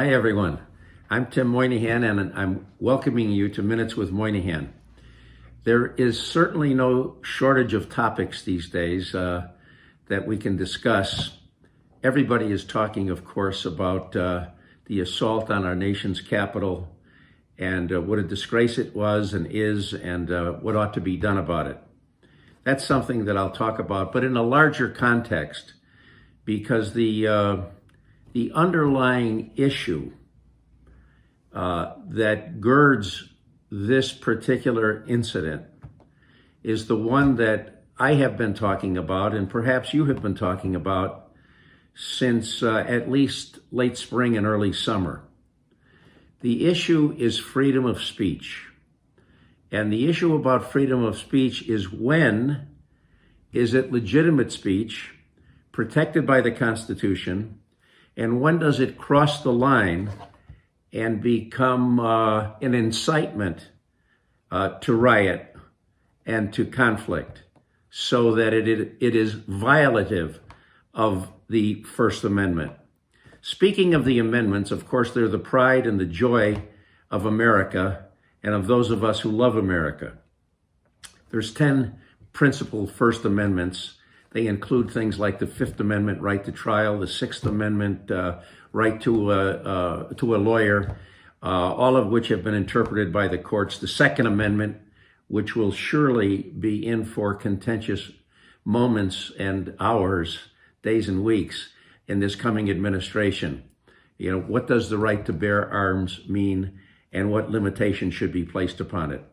Hi, everyone. I'm Tim Moynahan, and I'm welcoming you to Minutes with Moynahan. There is certainly no shortage of topics these days that we can discuss. Everybody is talking, of course, about the assault on our nation's capital and what a disgrace it was and is, and what ought to be done about it. That's something that I'll talk about, but in a larger context, because the underlying issue that girds this particular incident is the one that I have been talking about, and perhaps you have been talking about since at least late spring and early summer. The issue is freedom of speech. And the issue about freedom of speech is, when is it legitimate speech protected by the Constitution, and when does it cross the line and become an incitement to riot and to conflict, so that it is violative of the First Amendment. Speaking of the amendments, of course, they're the pride and the joy of America and of those of us who love America. There's 10 principal First Amendments. They include things like the Fifth Amendment right to trial, the Sixth Amendment right to a lawyer, all of which have been interpreted by the courts. The Second Amendment, which will surely be in for contentious moments and hours, days and weeks in this coming administration. You know, what does the right to bear arms mean, and what limitations should be placed upon it?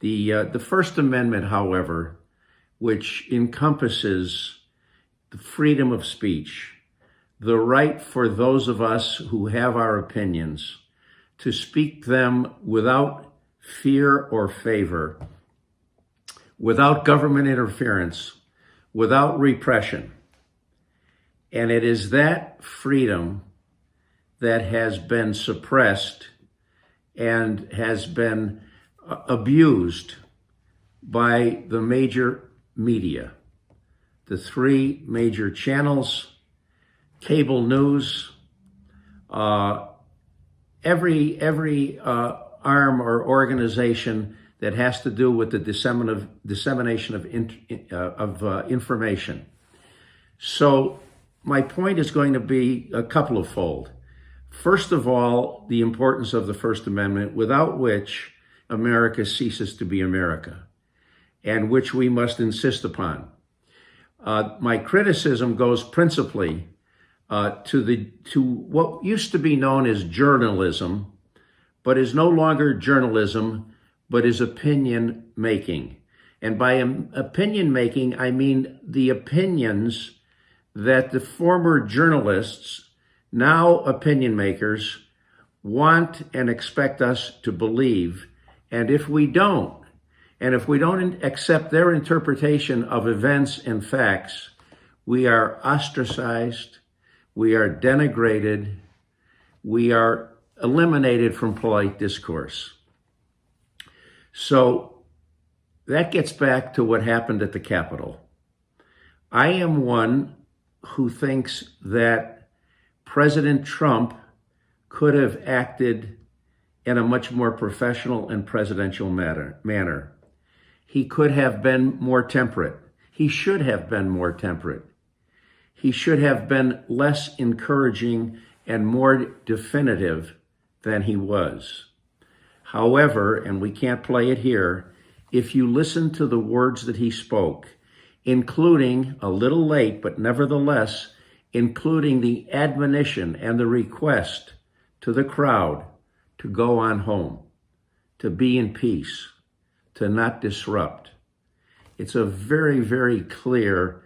The First Amendment, however, which encompasses the freedom of speech, the right for those of us who have our opinions to speak them without fear or favor, without government interference, without repression. And it is that freedom that has been suppressed and has been abused by the major media, the three major channels, cable news, every arm or organization that has to do with the dissemination of information. So my point is going to be a couple of fold. First of all, the importance of the First Amendment, without which America ceases to be America, and which we must insist upon. My criticism goes principally to what used to be known as journalism, but is no longer journalism, but is opinion making. And by opinion making, I mean the opinions that the former journalists, now opinion makers, want and expect us to believe. And if we don't accept their interpretation of events and facts, we are ostracized, we are denigrated, we are eliminated from polite discourse. So that gets back to what happened at the Capitol. I am one who thinks that President Trump could have acted in a much more professional and presidential manner. He could have been more temperate. He should have been more temperate. He should have been less encouraging and more definitive than he was. However, and we can't play it here, if you listen to the words that he spoke, including, a little late, but nevertheless, including the admonition and the request to the crowd to go on home, to be in peace, to not disrupt. It's a very, very clear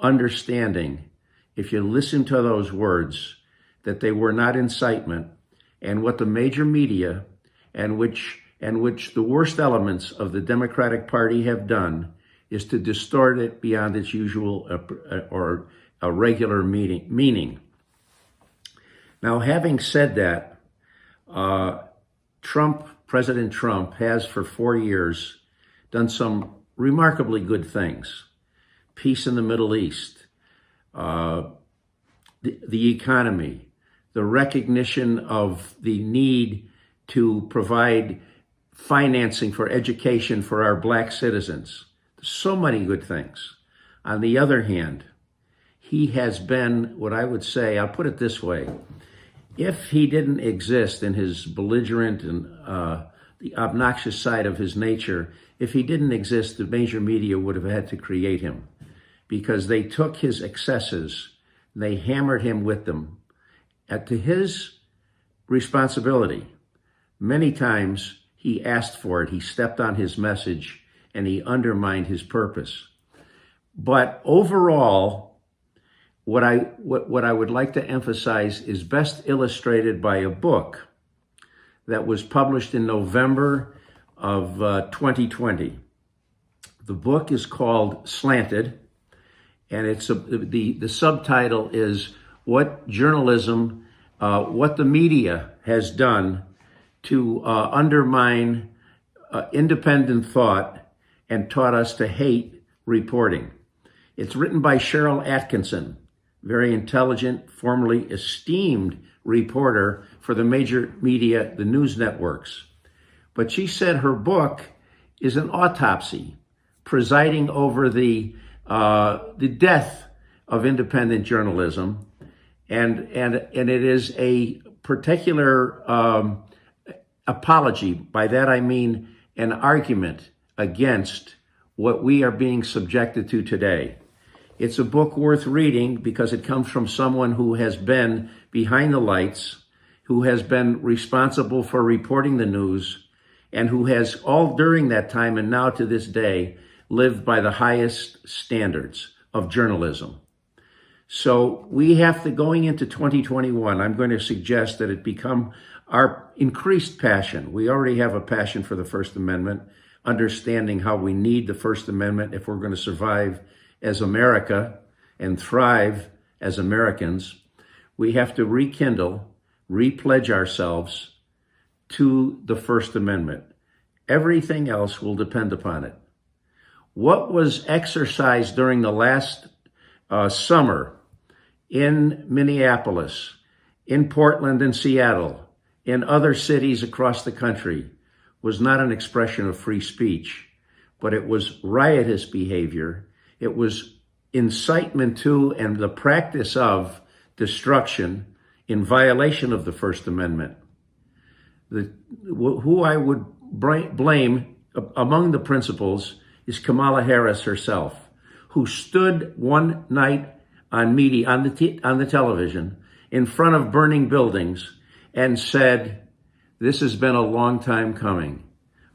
understanding, if you listen to those words, that they were not incitement, and what the major media and which the worst elements of the Democratic Party have done is to distort it beyond its usual or a regular meaning. Now, having said that, President Trump has for 4 years done some remarkably good things. Peace in the Middle East, the economy, the recognition of the need to provide financing for education for our black citizens. So many good things. On the other hand, he has been what I would say, I'll put it this way, if he didn't exist in his belligerent and the obnoxious side of his nature, if he didn't exist, the major media would have had to create him, because they took his excesses, they hammered him with them to his responsibility. Many times he asked for it, he stepped on his message, and he undermined his purpose. But overall, what I would like to emphasize is best illustrated by a book that was published in November of 2020. The book is called Slanted, and the subtitle is What Journalism, What the Media Has Done to Undermine Independent Thought and Taught Us to Hate Reporting. It's written by Cheryl Atkinson, very intelligent, formerly esteemed reporter for the major media, the news networks. But she said her book is an autopsy presiding over the death of independent journalism, and it is a particular apology. By that I mean an argument against what we are being subjected to today. It's a book worth reading because it comes from someone who has been behind the lights, who has been responsible for reporting the news, and who has all during that time and now to this day lived by the highest standards of journalism. So we have to, going into 2021, I'm going to suggest that it become our increased passion. We already have a passion for the First Amendment, understanding how we need the First Amendment if we're going to survive as America and thrive as Americans. We have to rekindle, repledge ourselves to the First Amendment. Everything else will depend upon it. What was exercised during the last summer in Minneapolis, in Portland and Seattle, in other cities across the country was not an expression of free speech, but it was riotous behavior. It was incitement to and the practice of destruction in violation of the First Amendment. Who I would blame among the principals is Kamala Harris herself, who stood one night on the television in front of burning buildings and said, "This has been a long time coming.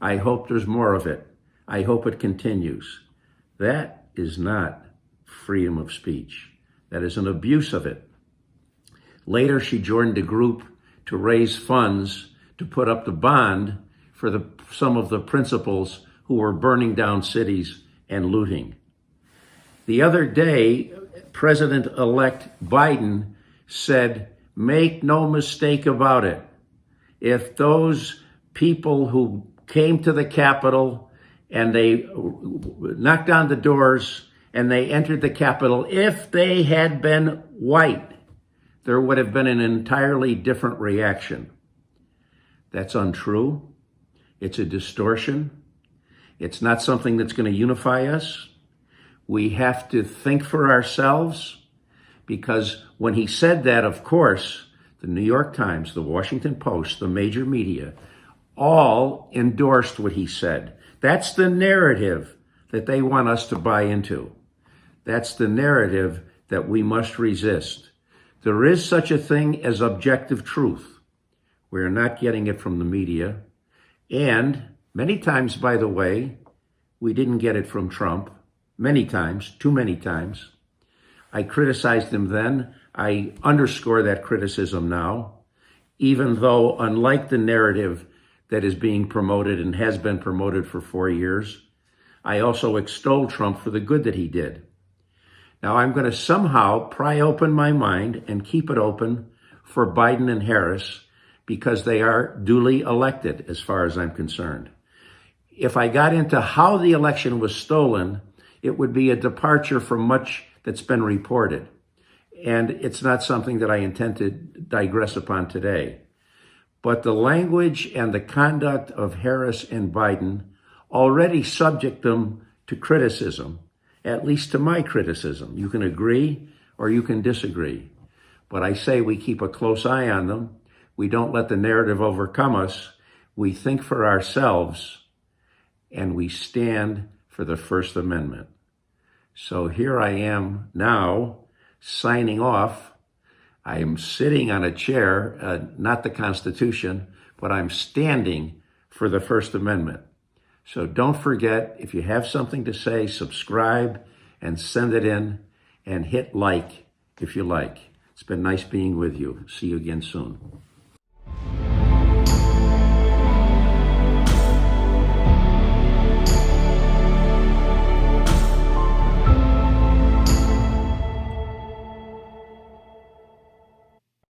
I hope there's more of it. I hope it continues." That is not freedom of speech. That is an abuse of it. Later, she joined a group to raise funds to put up the bond for some of the principals who were burning down cities and looting. The other day, President-elect Biden said, "Make no mistake about it. If those people who came to the Capitol and they knocked on the doors and they entered the Capitol, if they had been white, there would have been an entirely different reaction." That's untrue. It's a distortion. It's not something that's going to unify us. We have to think for ourselves, because when he said that, of course, the New York Times, the Washington Post, the major media, all endorsed what he said. That's the narrative that they want us to buy into. That's the narrative that we must resist. There is such a thing as objective truth. We're not getting it from the media. And many times, by the way, we didn't get it from Trump. Many times, too many times. I criticized him then. I underscore that criticism now, even though, unlike the narrative that is being promoted and has been promoted for 4 years, I also extol Trump for the good that he did. Now I'm going to somehow pry open my mind and keep it open for Biden and Harris, because they are duly elected as far as I'm concerned. If I got into how the election was stolen, it would be a departure from much that's been reported. and it's not something that I intend to digress upon today. But the language and the conduct of Harris and Biden already subject them to criticism, at least to my criticism. You can agree or you can disagree. But I say we keep a close eye on them. We don't let the narrative overcome us. We think for ourselves, and we stand for the First Amendment. So here I am now, signing off. I am sitting on a chair, not the Constitution, but I'm standing for the First Amendment. So don't forget, if you have something to say, subscribe and send it in, and hit like if you like. It's been nice being with you. See you again soon.